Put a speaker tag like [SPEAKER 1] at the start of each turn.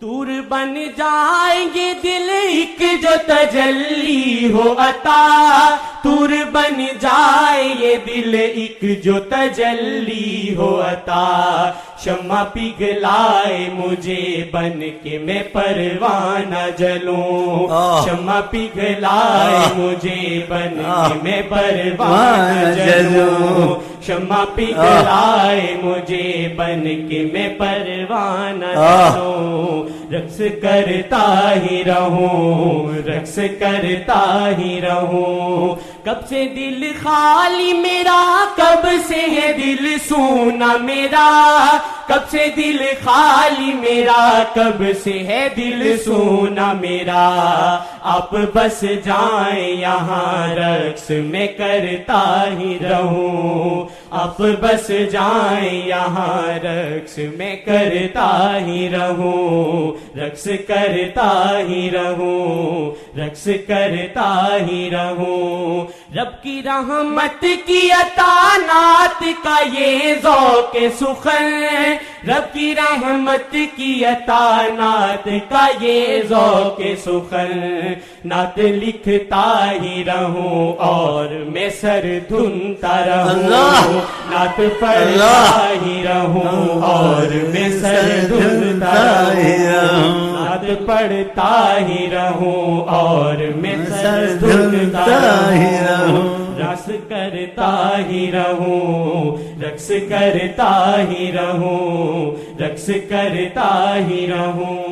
[SPEAKER 1] طور بن جائیں گے دل ایک جو تجلی ہو عطا، طور بن جائے یہ دل ایک جو تجلی ہو عطا، شمع پگھلائے مجھے بن کے میں پروانہ جلوں، شمع پگھلائے مجھے بن کے میں پروانہ جلوں، شمع پگھلائے مجھے بن کے میں پروانہ جلوں، رقص کرتا ہی رہوں، رقص کرتا ہی رہوں، کب سے دل خالی میرا، کب سے ہے دل سونا میرا، کب سے دل خالی میرا، کب سے ہے دل سونا میرا، آپ بس جائیں یہاں رقص میں کرتا ہی رہوں، آپ بس جائیں یہاں رقص میں کرتا ہی رہوں، رقص کرتا ہی رہوں، رقص کرتا ہی رہوں، رب کی رحمت کی عطا نعت کا یہ ذوق سخن، رب کی رحمت کی عطا نعت کا یہ ذوق سخن، نعت لکھتا ہی رہوں اور میں سر دھنتا رہوں، نعت پڑھتا ہی رہوں اور میں سر دھنتا رہوں، نعت پڑھتا ہی رہوں اور میں سر دھنتا ہی رہوں، رقص کرتا ہی رہوں، رقص کرتا ہی رہوں، رقص کرتا ہی رہوں۔